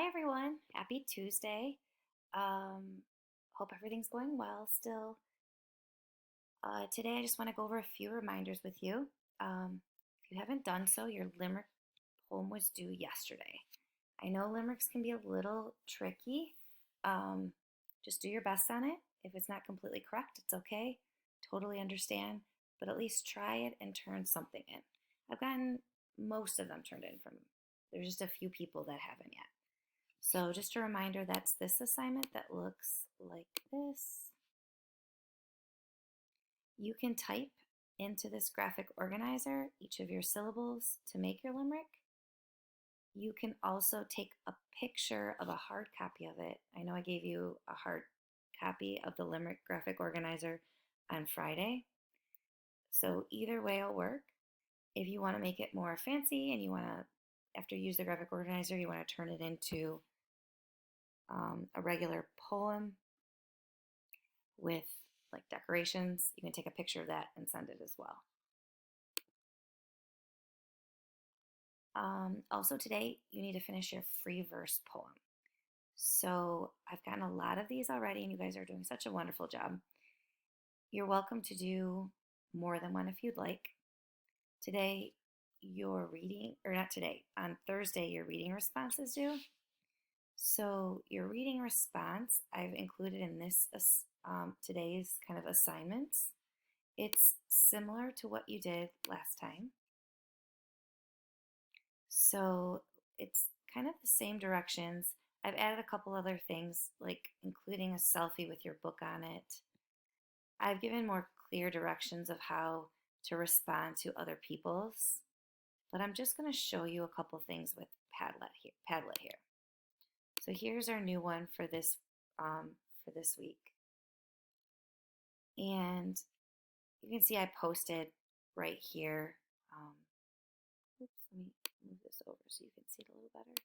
Hi everyone, happy Tuesday. Um, Hope everything's going well still. Today I just want to go over a few reminders with you. If you haven't done so, your limerick poem was due yesterday. I know limericks can be a little tricky. Um, just do your best on it. If it's not completely correct, it's okay. Totally understand, but at least try it and turn something in. I've gotten most of them turned in from, there's just a few people that haven't yet. So just a reminder, that's this assignment that looks like this. You can type into this graphic organizer each of your syllables to make your limerick. You can also take a picture of a hard copy of it. I know I gave you a hard copy of the limerick graphic organizer on Friday. So either way will work. If you want to make it more fancy and you want to, after you use the graphic organizer, you want to turn it into a regular poem with like decorations, you can take a picture of that and send it as well. Also today, you need to finish your free verse poem. So I've gotten a lot of these already, and you guys are doing such a wonderful job. You're welcome to do more than one if you'd like. Today, your reading, or not today, on Thursday, your reading response is due. So your reading response, I've included in this today's kind of assignments. It's similar to what you did last time. So it's kind of the same directions. I've added a couple other things, like including a selfie with your book on it. I've given more clear directions of how to respond to other people's, but I'm just going to show you a couple things with Padlet here. So here's our new one for this week, and you can see I posted right here. Oops, let me move this over so you can see it a little better.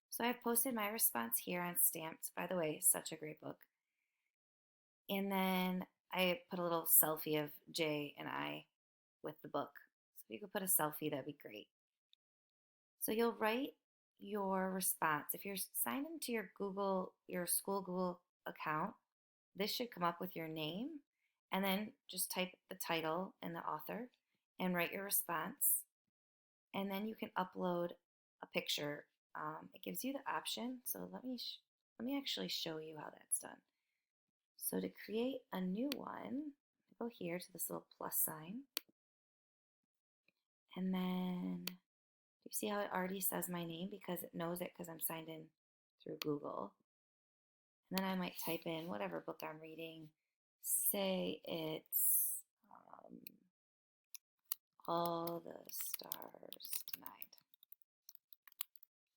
So I've posted my response here on Stamped. By the way, such a great book. And then I put a little selfie of Jay and I with the book. So if you could put a selfie, that'd be great. So you'll write your response. If you're signed into your school Google account, this should come up with your name, and then just type the title and the author and write your response. And then you can upload a picture. It gives you the option. So let me actually show you how that's done. So to create a new one, go here to this little plus sign, and then you see how it already says my name because it knows it because I'm signed in through Google. And then I might type in whatever book I'm reading. Say it's All the Stars Tonight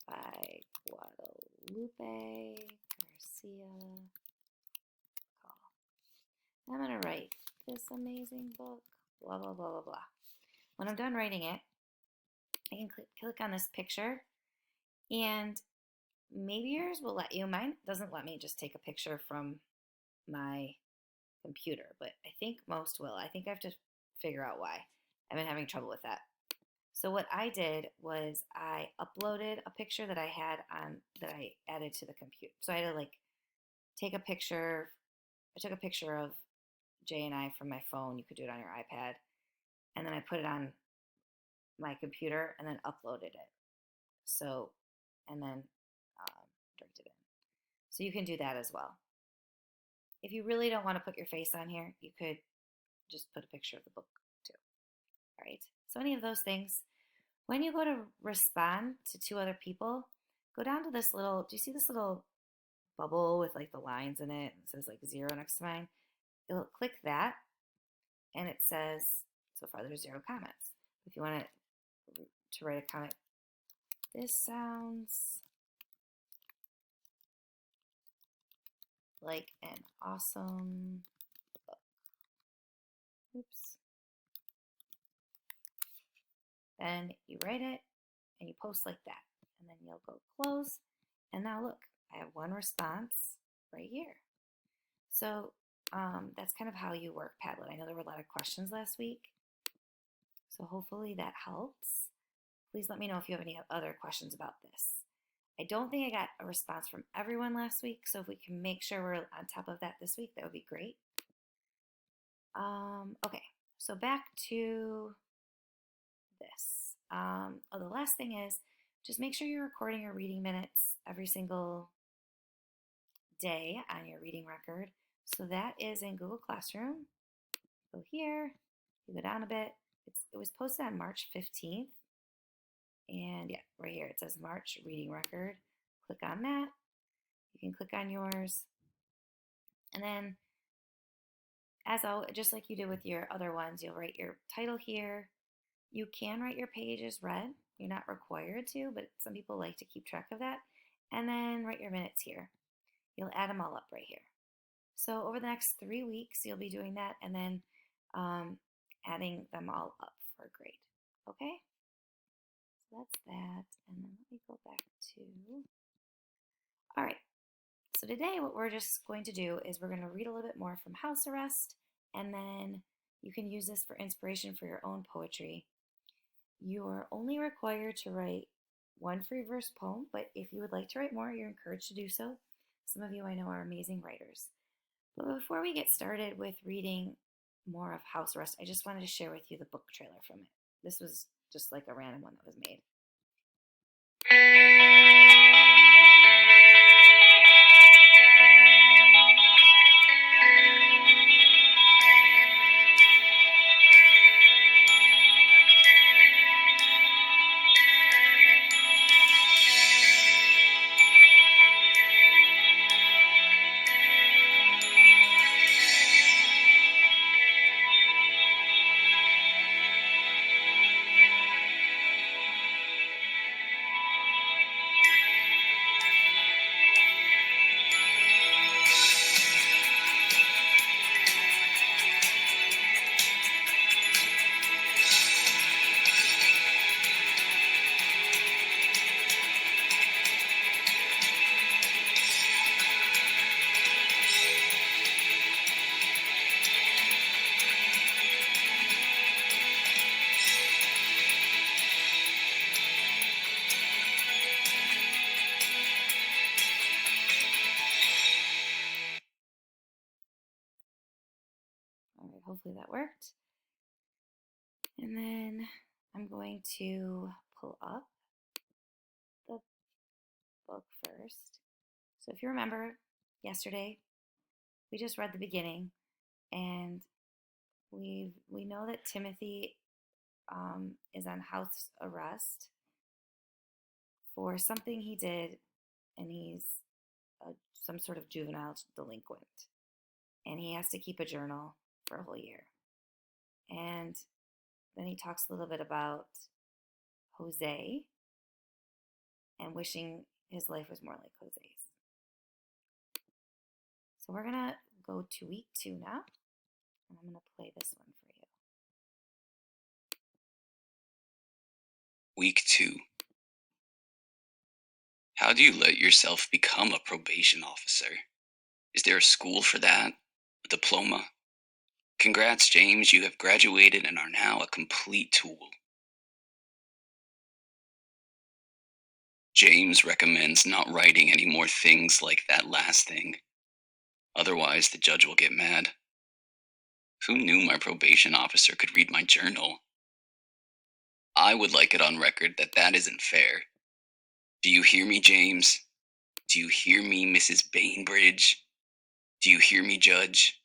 by Guadalupe Garcia Call. I'm going to write this amazing book, blah, blah, blah, blah, blah. When I'm done writing it, I can click on this picture, and maybe yours will let you. Mine doesn't let me just take a picture from my computer, but I think most will. I think I have to figure out why. I've been having trouble with that. So what I did was I uploaded a picture that I had that I added to the computer. So I had to take a picture. I took a picture of Jay and I from my phone. You could do it on your iPad. And then I put it on my computer and then uploaded it. So, and then dragged it in. So you can do that as well. If you really don't want to put your face on here, you could just put a picture of the book too. All right. So any of those things. When you go to respond to two other people, go down to this little, do you see this little bubble with the lines in it? It says 0 next to mine. You'll click that and it says, so far there's 0 comments. If you want to write a comment, this sounds like an awesome book. Oops. Then you write it and you post like that. And then you'll go close. And now look, I have one response right here. So that's kind of how you work Padlet. I know there were a lot of questions last week. So hopefully that helps. Please let me know if you have any other questions about this. I don't think I got a response from everyone last week, so if we can make sure we're on top of that this week, that would be great. Okay, so back to this. The last thing is just make sure you're recording your reading minutes every single day on your reading record. So that is in Google Classroom. Go here, you go down a bit. It was posted on March 15th. And yeah, right here it says March reading record. Click on that. You can click on yours. And then, as always, just like you did with your other ones, you'll write your title here. You can write your pages red. You're not required to, but some people like to keep track of that. And then write your minutes here. You'll add them all up right here. So over the next 3 weeks, you'll be doing that and then adding them all up for a grade. Okay? So that's that. And then let me go back to. All right. So today what we're just going to do is we're going to read a little bit more from House Arrest, and then you can use this for inspiration for your own poetry. You are only required to write one free verse poem, but if you would like to write more, you're encouraged to do so. Some of you I know are amazing writers. But before we get started with reading more of House Arrest, I just wanted to share with you the book trailer from it. This was just like a random one that was made. All right, hopefully that worked. And then I'm going to pull up the book first. So if you remember yesterday, we just read the beginning, and we know that Timothy is on house arrest for something he did, and he's some sort of juvenile delinquent, and he has to keep a journal for a whole year. And then he talks a little bit about Jose and wishing his life was more like Jose's. So we're gonna go to week 2 now, and I'm gonna play this one for you. Week 2. How do you let yourself become a probation officer? Is there a school for that? A diploma? Congrats, James, you have graduated and are now a complete tool. James recommends not writing any more things like that last thing. Otherwise, the judge will get mad. Who knew my probation officer could read my journal? I would like it on record that that isn't fair. Do you hear me, James? Do you hear me, Mrs. Bainbridge? Do you hear me, Judge?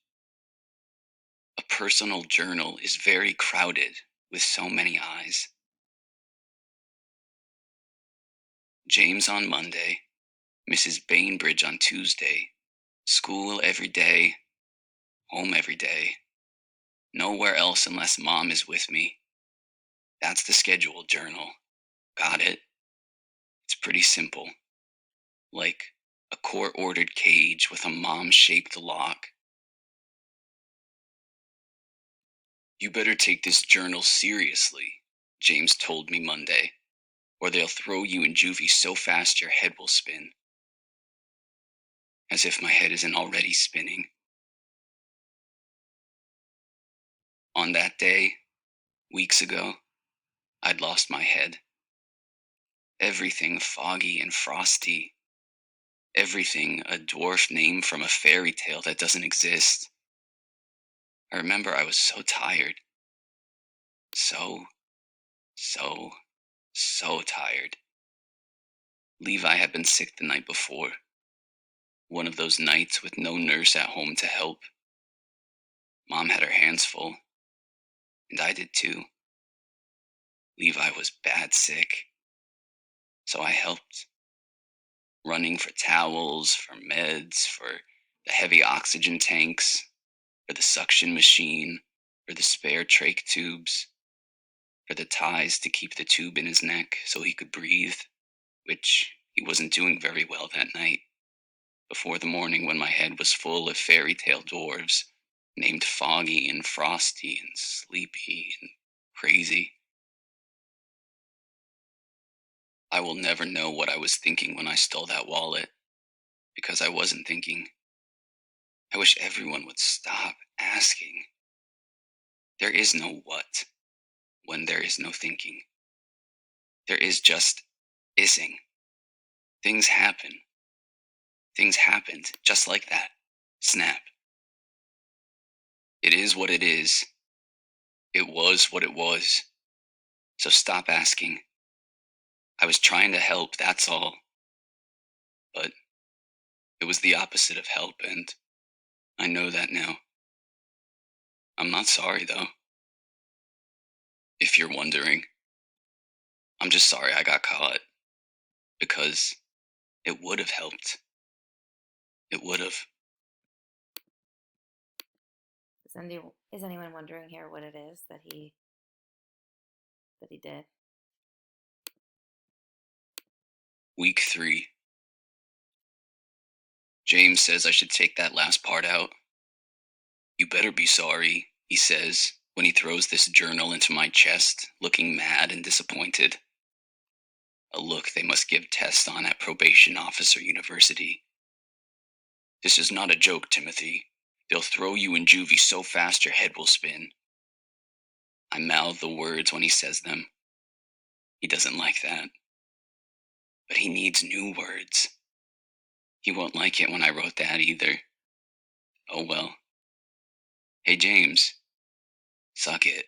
A personal journal is very crowded with so many eyes. James on Monday, Mrs. Bainbridge on Tuesday, school every day, home every day, nowhere else unless Mom is with me. That's the schedule, journal. Got it? It's pretty simple. Like a court-ordered cage with a mom-shaped lock. You better take this journal seriously, James told me Monday, or they'll throw you in juvie so fast your head will spin. As if my head isn't already spinning. On that day, weeks ago, I'd lost my head. Everything foggy and frosty. Everything a dwarf name from a fairy tale that doesn't exist. I remember I was so tired. So, so, so tired. Levi had been sick the night before. One of those nights with no nurse at home to help. Mom had her hands full. And I did too. Levi was bad sick. So I helped. Running for towels, for meds, for the heavy oxygen tanks, for the suction machine, for the spare trach tubes, for the ties to keep the tube in his neck so he could breathe, which he wasn't doing very well that night. Before the morning when my head was full of fairy tale dwarves, named Foggy and Frosty and Sleepy and Crazy. I will never know what I was thinking when I stole that wallet, because I wasn't thinking. I wish everyone would stop asking. There is no what when there is no thinking. There is just ising. Things happen. Things happened just like that. Snap. It is what it is. It was what it was. So stop asking. I was trying to help, that's all. But it was the opposite of help, and I know that now. I'm not sorry, though. If you're wondering, I'm just sorry I got caught. Because it would have helped. It would have. Is anyone wondering here what it is that he did? Week 3. James says I should take that last part out. You better be sorry, he says, when he throws this journal into my chest, looking mad and disappointed. A look they must give tests on at Probation Officer University. This is not a joke, Timothy. They'll throw you in juvie so fast your head will spin. I mouth the words when he says them. He doesn't like that. But he needs new words. He won't like it when I wrote that either. Oh well. Hey James, suck it.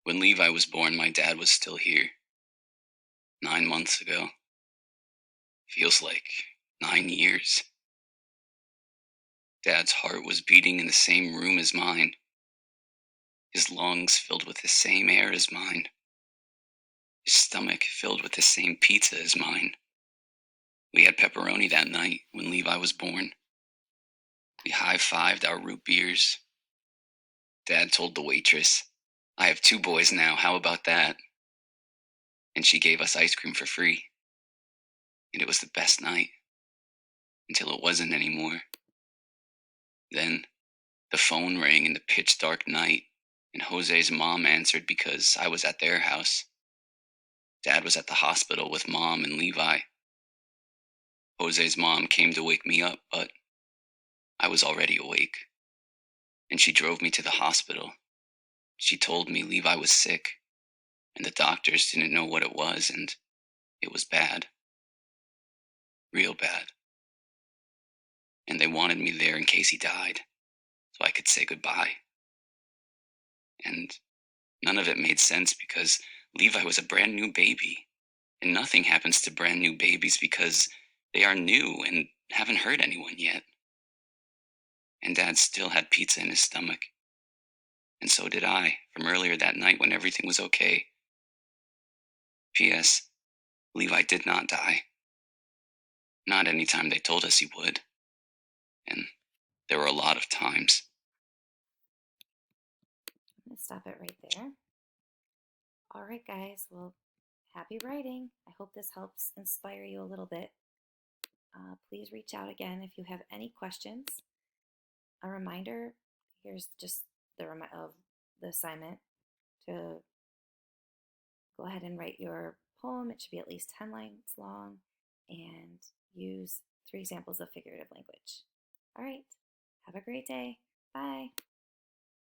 When Levi was born, my dad was still here. 9 months ago. Feels like 9 years. Dad's heart was beating in the same room as mine. His lungs filled with the same air as mine. His stomach filled with the same pizza as mine. We had pepperoni that night when Levi was born. We high-fived our root beers. Dad told the waitress, I have 2 boys now, how about that? And she gave us ice cream for free. And it was the best night. Until it wasn't anymore. Then, the phone rang in the pitch dark night, and Jose's mom answered because I was at their house. Dad was at the hospital with Mom and Levi. Jose's mom came to wake me up, but I was already awake. And she drove me to the hospital. She told me Levi was sick, and the doctors didn't know what it was, and it was bad. Real bad. And they wanted me there in case he died, so I could say goodbye. And none of it made sense because Levi was a brand new baby, and nothing happens to brand new babies because they are new and haven't hurt anyone yet. And Dad still had pizza in his stomach. And so did I, from earlier that night when everything was okay. P.S. Levi did not die. Not any time they told us he would. And there were a lot of times. I'm going to stop it right there. All right, guys. Well, happy writing. I hope this helps inspire you a little bit. Please reach out again if you have any questions. A reminder, here's just of the assignment to go ahead and write your poem. It should be at least 10 lines long and use 3 examples of figurative language. All right, have a great day. Bye.